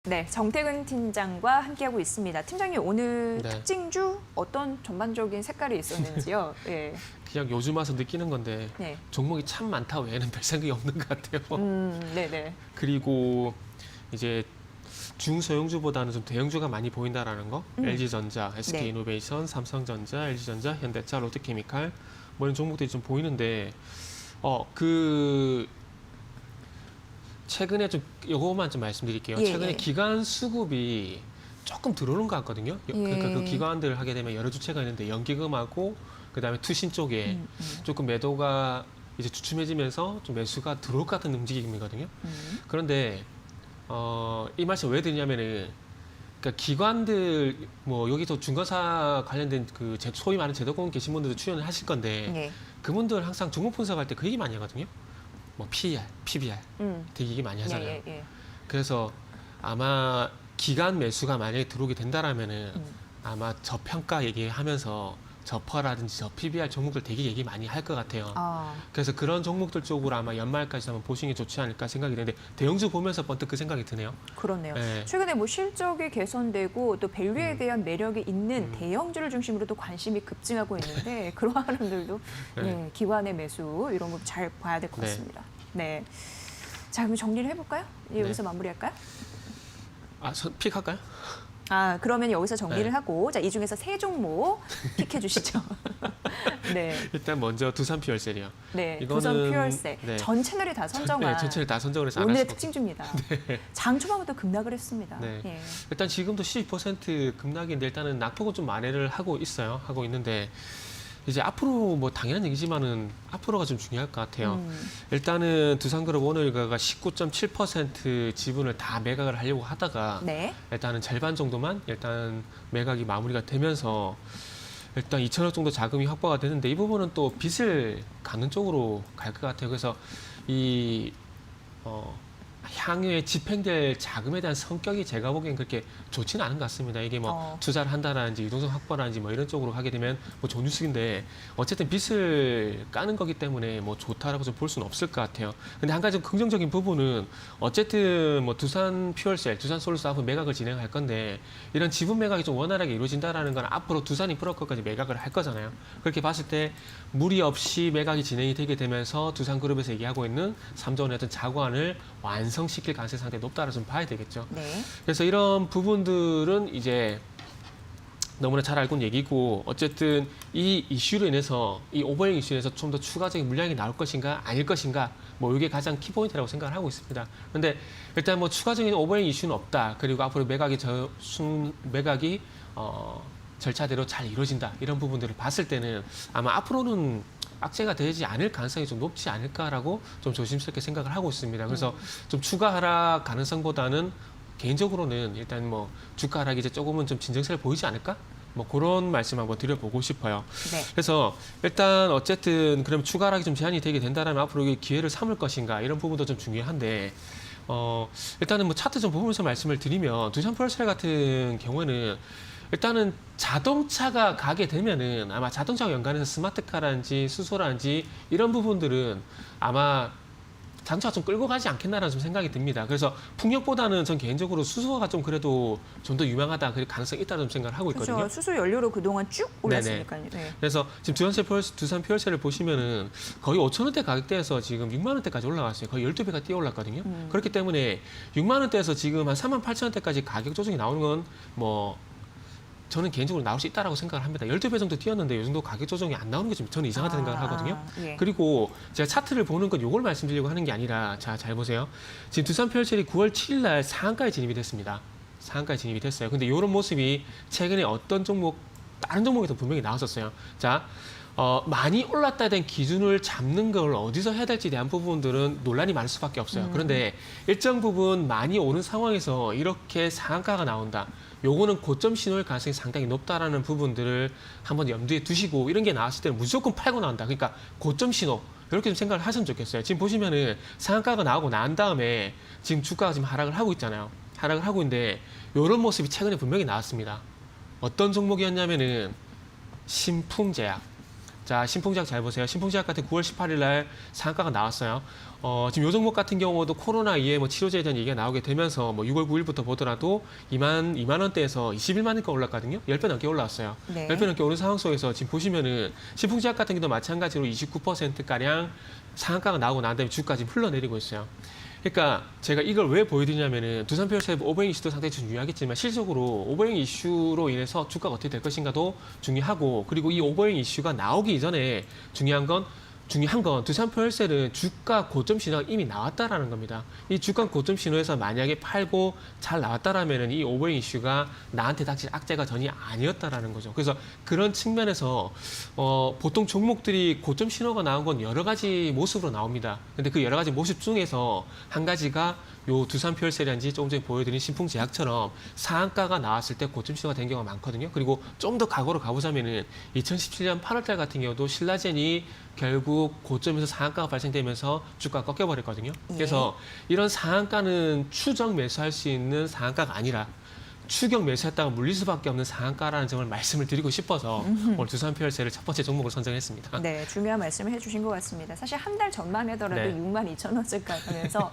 네, 정태근 팀장과 함께하고 있습니다. 팀장님, 오늘 네. 특징주 어떤 전반적인 색깔이 있었는지요? 예. 그냥 요즘 와서 느끼는 건데 네. 종목이 참 많다 외에는 별 생각이 없는 것 같아요. 네네. 그리고 이제 중소형주보다는 좀 대형주가 많이 보인다라는 거. LG전자, SK이노베이션, 삼성전자, LG전자, 현대차, 롯데케미칼 뭐 이런 종목들이 좀 보이는데 최근에 좀 요거만 좀 말씀드릴게요. 예, 최근에 예. 기관 수급이 조금 들어오는 것 같거든요. 그러니까 그 예. 기관들을 하게 되면 여러 주체가 있는데 연기금하고 그다음에 투신 쪽에 조금 매도가 이제 주춤해지면서 좀 매수가 들어올 것 같은 움직임이거든요. 그런데 이 말씀 왜 드리냐면은 그러니까 기관들 뭐 여기서 중간사 관련된 그 소위 말하는 제도권 계신 분들도 출연을 하실 건데 네. 그분들 항상 종목 분석할 때 그 얘기 많이 하거든요. 뭐 PER, PBR 되게 얘기 많이 하잖아요. 예, 예. 그래서 아마 기간 매수가 만약에 들어오게 된다라면은 아마 저평가 얘기하면서 저퍼라든지 저 PBR 종목들 되게 얘기 많이 할 것 같아요. 아, 그래서 그런 종목들 쪽으로 아마 연말까지 한번 보시는 게 좋지 않을까 생각이 되는데 대형주 보면서 번뜩 그 생각이 드네요. 그렇네요. 네. 최근에 뭐 실적이 개선되고 또 밸류에 대한 매력이 있는 대형주를 중심으로 또 관심이 급증하고 있는데 그러한 흐름들도 네. 예, 기관의 매수 이런 거 잘 봐야 될 것 네. 같습니다. 네. 자, 그럼 정리를 해볼까요? 예, 여기서 마무리할까요? 픽할까요? 아, 그러면 여기서 정리를 네. 하고 자, 이 중에서 세 종목 픽해 주시죠. 네. 일단 먼저 두산 퓨얼셀이요. 네. 이거는- 두산 퓨얼셀. 네. 전 채널이 다 선정한 네, 전체를 다 선정을 해서 안 오늘의 할 수가 특징주입니다. 장 초반부터 급락을 했습니다. 네. 예. 일단 지금도 12% 급락인데 일단은 낙폭은 좀 만회를 하고 있어요. 하고 있는데 이제 앞으로 뭐 당연한 얘기지만은 앞으로가 좀 중요할 것 같아요. 일단은 두산그룹 오늘가가 19.7% 지분을 다 매각을 하려고 하다가 네. 일단은 절반 정도만 일단 매각이 마무리가 되면서 일단 2천억 정도 자금이 확보가 되는데 이 부분은 또 빚을 갚는 쪽으로 갈 것 같아요. 그래서 이 향후에 집행될 자금에 대한 성격이 제가 보기엔 그렇게 좋지는 않은 것 같습니다. 이게 뭐 투자를 한다라든지 유동성 확보라든지 뭐 이런 쪽으로 하게 되면 뭐 좋은 뉴스인데 어쨌든 빚을 까는 거기 때문에 뭐 좋다라고 좀 볼 수는 없을 것 같아요. 근데 한 가지 좀 긍정적인 부분은 어쨌든 뭐 두산 퓨얼셀, 두산 솔루스 앞으로 매각을 진행할 건데 이런 지분 매각이 좀 원활하게 이루어진다라는 건 앞으로 두산 인프라코까지 매각을 할 거잖아요. 그렇게 봤을 때 무리 없이 매각이 진행이 되게 되면서 두산그룹에서 얘기하고 있는 3조원의 어떤 자구안을 완성시킬 가능성이 상당히 높다라고 좀 봐야 되겠죠. 네. 그래서 이런 부분들은 이제 너무나 잘 알고 있는 얘기고 어쨌든 이 이슈로 인해서 이 오버행 이슈에서 좀 더 추가적인 물량이 나올 것인가 아닐 것인가 뭐 이게 가장 키포인트라고 생각을 하고 있습니다. 그런데 일단 뭐 추가적인 오버행 이슈는 없다. 그리고 앞으로 매각이 절차대로 잘 이루어진다. 이런 부분들을 봤을 때는 아마 앞으로는 악재가 되지 않을 가능성이 좀 높지 않을까라고 좀 조심스럽게 생각을 하고 있습니다. 그래서 좀 추가 하락 가능성보다는 개인적으로는 일단 뭐 주가 하락이 이제 조금은 좀 진정세를 보이지 않을까? 뭐 그런 말씀 한번 드려보고 싶어요. 네. 그래서 일단 어쨌든 그럼 추가 하락이 좀 제한이 되게 된다면 앞으로 이게 기회를 삼을 것인가 이런 부분도 좀 중요한데 일단은 뭐 차트 좀 보면서 말씀을 드리면 두산 퓨얼셀 같은 경우에는 일단은 자동차가 가게 되면은 아마 자동차와 연관해서 스마트카라든지 수소라든지 이런 부분들은 아마 자동차가 좀 끌고 가지 않겠나라는 좀 생각이 듭니다. 그래서 풍력보다는 전 개인적으로 수소가 좀 그래도 좀 더 유망하다, 그리고 가능성이 있다는 좀 생각을 하고 있거든요. 그렇죠. 수소 연료로 그동안 쭉 올랐으니까요. 네. 그래서 지금 두산 퓨얼셀을 보시면은 거의 5천 원대 가격대에서 지금 6만 원대까지 올라갔어요. 거의 12배가 뛰어 올랐거든요. 그렇기 때문에 6만 원대에서 지금 한 3만 8천 원대까지 가격 조정이 나오는 건 뭐 저는 개인적으로 나올 수 있다라고 생각을 합니다. 12배 정도 뛰었는데 이 정도 가격 조정이 안 나오는 게 좀 저는 이상하다는 생각을 하거든요. 예. 그리고 제가 차트를 보는 건 이걸 말씀드리려고 하는 게 아니라 자, 잘 보세요. 지금 두산 퓨얼셀이 9월 7일 날 상한가에 진입이 됐습니다. 상한가에 진입이 됐어요. 근데 이런 모습이 최근에 어떤 종목, 다른 종목에서 분명히 나왔었어요. 자, 많이 올랐다에 대한 기준을 잡는 걸 어디서 해야 될지에 대한 부분들은 논란이 많을 수밖에 없어요. 그런데 일정 부분 많이 오는 상황에서 이렇게 상한가가 나온다. 요거는 고점 신호일 가능성이 상당히 높다라는 부분들을 한번 염두에 두시고 이런 게 나왔을 때는 무조건 팔고 나온다. 그러니까 고점 신호 이렇게 좀 생각을 하시면 좋겠어요. 지금 보시면은 상한가가 나오고 난 다음에 지금 주가가 지금 하락을 하고 있잖아요. 하락을 하고 있는데 이런 모습이 최근에 분명히 나왔습니다. 어떤 종목이었냐면은 신풍제약, 자, 신풍제약 잘 보세요. 신풍제약 같은 9월 18일 날 상한가가 나왔어요. 지금 요 종목 같은 경우도 코로나 이후에 뭐 치료제에 대한 얘기가 나오게 되면서 뭐 6월 9일부터 보더라도 2만 원대에서 21만 원까지 올랐거든요. 10배 넘게 올라왔어요. 네. 10배 넘게 오른 상황 속에서 지금 보시면은 신풍제약 같은 경우도 마찬가지로 29%가량 상한가가 나오고 난 다음에 주가 지금 흘러내리고 있어요. 그러니까 제가 이걸 왜 보여드리냐면은 두산표현세 오버행 이슈도 상당히 중요하겠지만 실질적으로 오버행 이슈로 인해서 주가가 어떻게 될 것인가도 중요하고, 그리고 이 오버행 이슈가 나오기 이전에 중요한 건 두산표현세는 주가 고점 신호가 이미 나왔다라는 겁니다. 이 주가 고점 신호에서 만약에 팔고 잘 나왔다라면은 이 오버행 이슈가 나한테 닥칠 악재가 전혀 아니었다라는 거죠. 그래서 그런 측면에서 보통 종목들이 고점 신호가 나온 건 여러 가지 모습으로 나옵니다. 근데 그 여러 가지 모습 중에서 한 가지가 요 두산표현세라든지 조금 전에 보여드린 신풍제약처럼 상한가가 나왔을 때 고점 신호가 된 경우가 많거든요. 그리고 좀 더 과거로 가보자면은 2017년 8월달 같은 경우도 신라젠이 결국 고점에서 상한가가 발생되면서 주가가 꺾여버렸거든요. 그래서 이런 상한가는 추정 매수할 수 있는 상한가가 아니라 추격 매수했다가 물릴 수밖에 없는 상한가라는 점을 말씀을 드리고 싶어서 오늘 두산표현세를 첫 번째 종목으로 선정했습니다. 네, 중요한 말씀을 해주신 것 같습니다. 사실 한 달 전만 하더라도 네. 62,000원씩 가면서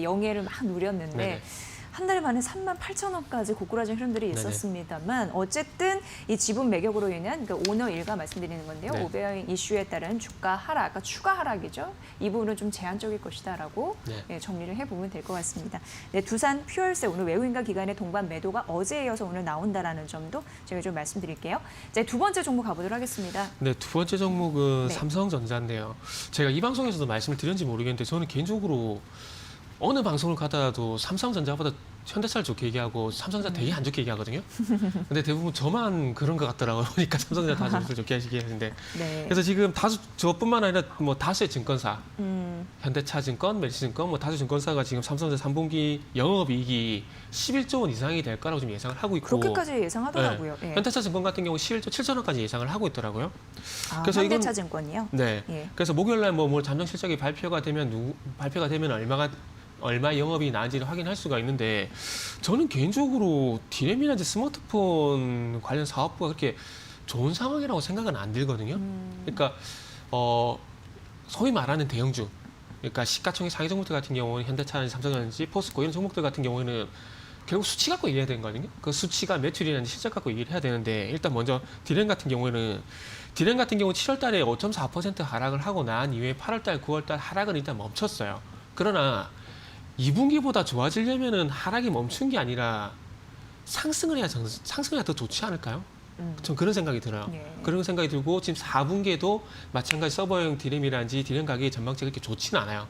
영예를 막 누렸는데 네네. 한 달 만에 38,000원까지 고꾸라진 흐름들이 있었습니다만 어쨌든 이 지분 매격으로 인한 그 오너 일가 말씀드리는 건데요. 네. 오버행 이슈에 따른 주가 하락, 그러니까 추가 하락이죠. 이 부분은 좀 제한적일 것이다라고 네. 정리를 해보면 될 것 같습니다. 네, 두산 퓨얼세 오늘 외국인과 기관의 동반 매도가 어제에 이어서 오늘 나온다라는 점도 제가 좀 말씀드릴게요. 이제 두 번째 종목 가보도록 하겠습니다. 네, 두 번째 종목은 네. 삼성전자인데요. 제가 이 방송에서도 말씀을 드렸는지 모르겠는데 저는 개인적으로 어느 방송을 가더라도 삼성전자보다 현대차를 좋게 얘기하고 삼성전자 되게 안 좋게 얘기하거든요. 근데 대부분 저만 그런 것 같더라고요. 보니까 삼성전자 다들 좋게 하시게 하는데. 네. 그래서 지금 저뿐만 아니라 뭐 다수의 증권사, 음, 현대차증권, 메리츠증권, 뭐 다수 증권사가 지금 삼성전자 3분기 영업이익이 11조 원 이상이 될 거라고 지금 예상을 하고 있고. 그렇게까지 예상하더라고요. 네. 현대차증권 같은 경우 11조 7천 원까지 예상을 하고 있더라고요. 아, 그래서 이건- 현대차증권이요? 네. 예. 그래서 목요일날 뭐 잠정 실적이 발표가 되면 얼마 영업이 나은지를 확인할 수가 있는데, 저는 개인적으로 디램이나 스마트폰 관련 사업부가 그렇게 좋은 상황이라고 생각은 안 들거든요. 그러니까 소위 말하는 대형주, 그러니까 시가총액 상위 종목들 같은 경우는 현대차나 삼성전자든지 포스코 이런 종목들 같은 경우에는 결국 수치 갖고 얘기해야 되는 거거든요. 그 수치가 매출이라든지 실적 갖고 얘기를 해야 되는데, 일단 먼저 디램 같은 경우 7월 달에 5.4% 하락을 하고 난 이후에 8월 달, 9월 달 하락은 일단 멈췄어요. 그러나 2분기보다 좋아지려면은 하락이 멈춘 게 아니라 상승을 해야 더 좋지 않을까요? 전 그런 생각이 들어요. 예. 그런 생각이 들고 지금 4분기에도 마찬가지 서버용 디램이라든지 디램 가격의 전망치가 그렇게 좋지는 않아요.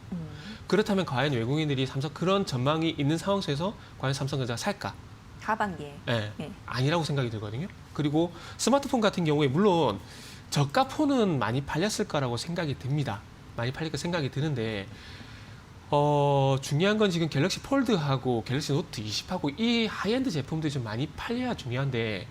그렇다면 과연 외국인들이 삼성 그런 전망이 있는 상황 속에서 과연 삼성전자가 살까? 하반기에. 네, 예. 아니라고 생각이 들거든요. 그리고 스마트폰 같은 경우에 물론 저가 폰은 많이 팔렸을 거라고 생각이 듭니다. 많이 팔릴 거 생각이 드는데 중요한 건 지금 갤럭시 폴드하고 갤럭시 노트 20하고 이 하이엔드 제품들이 좀 많이 팔려야 중요한데,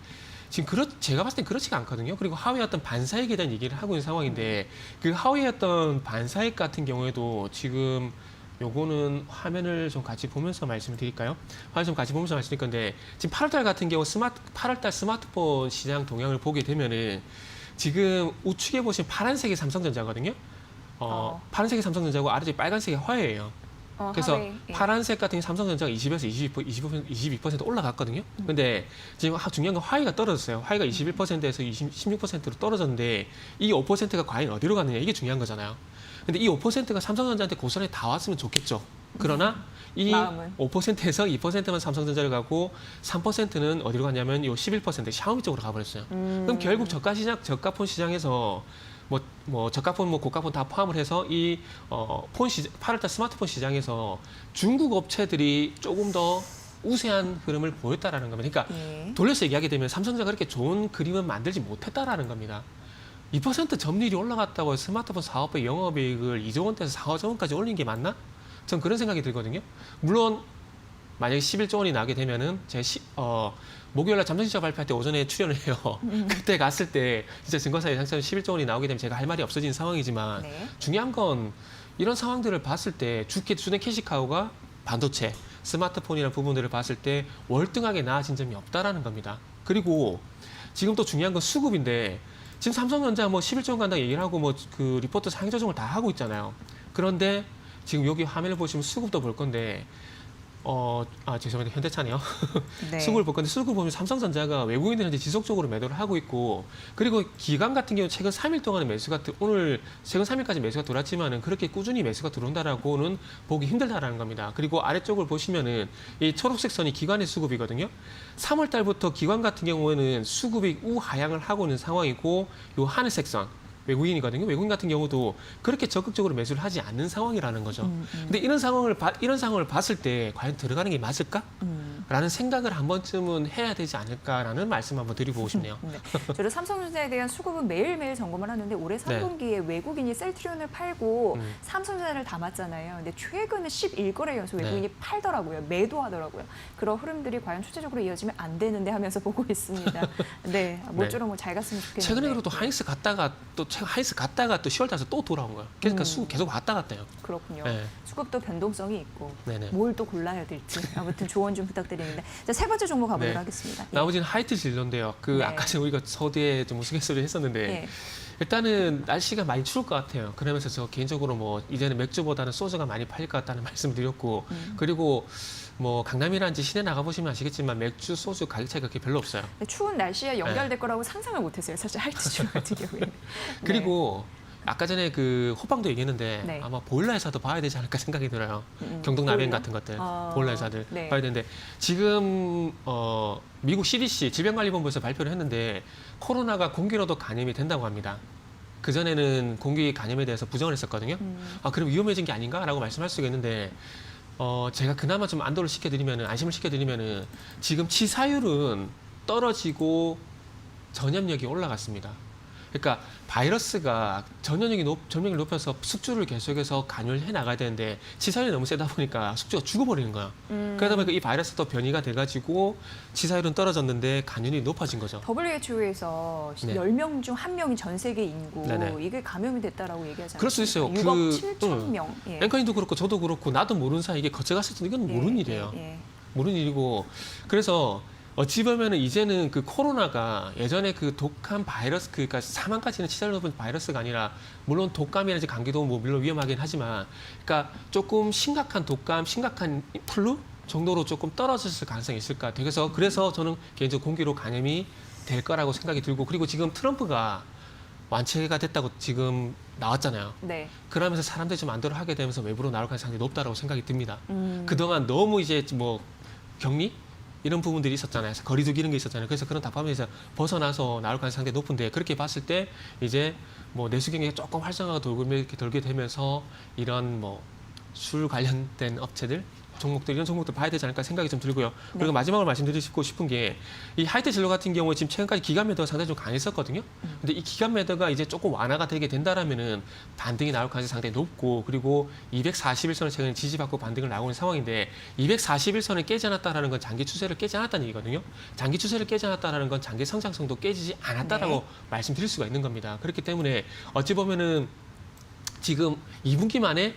지금 제가 봤을 땐 그렇지가 않거든요. 그리고 하위의 어떤 반사액에 대한 얘기를 하고 있는 상황인데, 그 하위의 어떤 반사액 같은 경우에도 지금 요거는 화면을 좀 같이 보면서 말씀을 드릴까요? 화면 좀 같이 보면서 말씀드릴 건데, 지금 8월달 같은 경우 8월달 스마트폰 시장 동향을 보게 되면은 지금 우측에 보시면 파란색이 삼성전자거든요. 파란색이 삼성전자고 아래쪽에 빨간색이 화웨이예요. 그래서 하웨이. 예. 파란색 같은 게 삼성전자가 20에서 22% 올라갔거든요. 근데 지금 중요한 건 화웨이가 떨어졌어요. 화웨이가 21%에서 16%로 떨어졌는데 이 5%가 과연 어디로 갔느냐, 이게 중요한 거잖아요. 근데 이 5%가 삼성전자한테 고스란히 다 왔으면 좋겠죠. 그러나 이 마음은. 5%에서 2%만 삼성전자를 가고 3%는 어디로 갔냐면 이 11% 샤오미 쪽으로 가버렸어요. 그럼 결국 저가폰 시장에서 저가폰, 고가폰 다 포함을 해서 이 8월달 스마트폰 시장에서 중국 업체들이 조금 더 우세한 흐름을 보였다라는 겁니다. 그러니까 예. 돌려서 얘기하게 되면 삼성전자가 그렇게 좋은 그림은 만들지 못했다라는 겁니다. 2% 점유율이 올라갔다고 스마트폰 사업의 영업이익을 2조 원대에서 4조 원까지 올린 게 맞나? 전 그런 생각이 들거든요. 물론 만약에 11조 원이 나게 되면은 제가 목요일날 잠정실적 발표할 때 오전에 출연을 해요. 그때 갔을 때 진짜 증권사 예상처럼 11조 원이 나오게 되면 제가 할 말이 없어진 상황이지만, 네. 중요한 건 이런 상황들을 봤을 때 주된 캐시카우가 반도체, 스마트폰이라는 부분들을 봤을 때 월등하게 나아진 점이 없다라는 겁니다. 그리고 지금 또 중요한 건 수급인데, 지금 삼성전자 뭐 11조 간다 얘기를 하고 뭐 그 리포트 상위 조정을 다 하고 있잖아요. 그런데 지금 여기 화면을 보시면 수급도 볼 건데 죄송합니다. 현대차네요. 네. 수급을 볼 건데 수급 보면 삼성전자가 외국인들한테 지속적으로 매도를 하고 있고 그리고 기관 같은 경우 최근 3일 동안에 매수가 오늘 최근 3일까지 매수가 들어왔지만은 그렇게 꾸준히 매수가 들어온다라고는 보기 힘들다라는 겁니다. 그리고 아래쪽을 보시면은 이 초록색 선이 기관의 수급이거든요. 3월 달부터 기관 같은 경우에는 수급이 우하향을 하고 있는 상황이고 요 하늘색 선 외국인이거든요. 외국인 같은 경우도 그렇게 적극적으로 매수를 하지 않는 상황이라는 거죠. 근데 이런 상황을 봤을 때 과연 들어가는 게 맞을까? 라는 생각을 한 번쯤은 해야 되지 않을까라는 말씀 한번 드리고 싶네요. 네. 저도 삼성전자에 대한 수급은 매일매일 점검을 하는데 올해 3분기에 외국인이 셀트리온을 팔고 삼성전자를 담았잖아요. 근데 최근에 11거래 연속 외국인이 팔더라고요. 매도하더라고요. 그런 흐름들이 과연 추세적으로 이어지면 안 되는데 하면서 보고 있습니다. 네, 모쪼록 뭐 잘 갔으면 좋겠는데. 최근에 그래도 하이닉스 갔다가 또 10월 달에서 또 돌아온 거예요. 그러니까 수급 계속 왔다 갔다요. 그렇군요. 네. 수급도 변동성이 있고 네네. 뭘 또 골라야 될지 아무튼 조언 좀 부탁드리는데 자, 세 번째 종목 가보도록 네. 하겠습니다. 예. 나머지는 하이트 진로인데요. 네. 아까 전에 우리가 서두에 좀 우스갯소리 했었는데 예. 일단은 날씨가 많이 추울 것 같아요. 그러면서 저 개인적으로 뭐 이제는 맥주보다는 소주가 많이 팔릴 것 같다는 말씀을 드렸고 그리고 뭐 강남이라든지 시내 나가 보시면 아시겠지만 맥주, 소주 가격 차이가 그렇게 별로 없어요. 추운 날씨에 연결될 거라고 상상을 못했어요. 사실 하이트주 같은 경우에. 그리고 아까 전에 그 호빵도 얘기했는데 네. 아마 보일러 회사도 봐야 되지 않을까 생각이 들어요. 경동 보일러? 나벤 같은 것들 보일러 회사들 네. 봐야 되는데 지금 미국 CDC 질병관리본부에서 발표를 했는데 코로나가 공기로도 감염이 된다고 합니다. 그 전에는 공기 감염에 대해서 부정을 했었거든요. 그럼 위험해진 게 아닌가라고 말씀할 수가 있는데 제가 그나마 좀 안심을 시켜드리면은 지금 치사율은 떨어지고 전염력이 올라갔습니다. 그러니까 바이러스가 전염력을 높여서 숙주를 계속해서 간헐 해 나가야 되는데 치사율이 너무 세다 보니까 숙주가 죽어버리는 거야. 그러다 보니까 이 바이러스도 변이가 돼가지고 치사율은 떨어졌는데 간염이 높아진 거죠. WHO에서 네. 10명 중 1명이 전 세계 인구 네네. 이게 감염이 됐다라고 얘기하잖아요. 그럴 수 있어요. 6억 7천 명. 예. 앵커님도 그렇고 저도 그렇고 나도 모르는 사이에 이게 거쳐갔을 때 이건 모르는 일이에요. 예. 모르는 일이고 그래서 어찌 보면은 이제는 그 코로나가 예전에 그 독한 바이러스 그러니까 사망까지는 치사율 높은 바이러스가 아니라 물론 독감이라든지 감기도 뭐 물론 위험하긴 하지만 그러니까 조금 심각한 독감, 심각한 플루 정도로 조금 떨어졌을 가능성이 있을까. 그래서 저는 개인적으로 공기로 감염이 될 거라고 생각이 들고 그리고 지금 트럼프가 완쾌가 됐다고 지금 나왔잖아요. 네. 그러면서 사람들이 좀 안도를 하게 되면서 외부로 나올 가능성이 높다라고 생각이 듭니다. 그동안 너무 이제 뭐 격리 이런 부분들이 있었잖아요. 거리두기 이런 게 있었잖아요. 그래서 그런 답답함에서 벗어나서 나올 가능성이 상당히 높은데 그렇게 봤을 때 이제 뭐 내수 경기가 조금 활성화가 돌게 되면서 이런 뭐 술 관련된 업체들 이런 종목들 봐야 되지 않을까 생각이 좀 들고요. 그리고 네. 마지막으로 말씀드리고 싶은 게 이 하이트 진로 같은 경우에 지금 최근까지 기간 매도가 상당히 좀 강했었거든요. 근데 이 기간 매도가 이제 조금 완화가 되게 된다라면은 반등이 나올 가능성이 상당히 높고 그리고 241선을 최근에 지지받고 반등을 나오는 상황인데 241선을 깨지 않았다라는 건 장기 추세를 깨지 않았다는 얘기거든요. 장기 추세를 깨지 않았다라는 건 장기 성장성도 깨지지 않았다라고 네. 말씀드릴 수가 있는 겁니다. 그렇기 때문에 어찌 보면은 지금 2분기 만에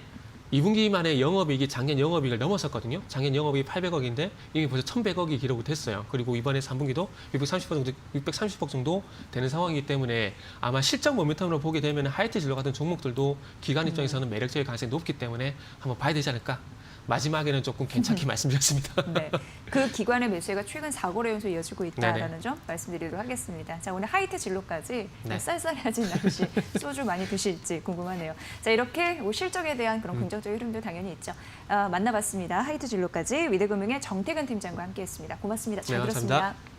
영업이익이 작년 영업이익을 넘어섰거든요. 작년 영업이익이 800억인데 이게 벌써 1,100억이 기록이 됐어요. 그리고 이번에 3분기도 630억 정도 되는 상황이기 때문에 아마 실적 모멘텀으로 보게 되면 하이트 진로 같은 종목들도 기관 입장에서는 매력적일 가능성이 높기 때문에 한번 봐야 되지 않을까. 마지막에는 조금 괜찮게 말씀드렸습니다. 네. 그 기관의 매수가 최근 4거래 연속 이어지고 있다라는 점 말씀드리도록 하겠습니다. 자, 오늘 하이트 진로까지 네. 쌀쌀해진 날씨 소주 많이 드실지 궁금하네요. 자, 이렇게 뭐 실적에 대한 그런 긍정적인 흐름도 당연히 있죠. 만나봤습니다. 하이트 진로까지 위대금융의 정태근 팀장과 함께했습니다. 고맙습니다. 잘 네, 들었습니다. 감사합니다.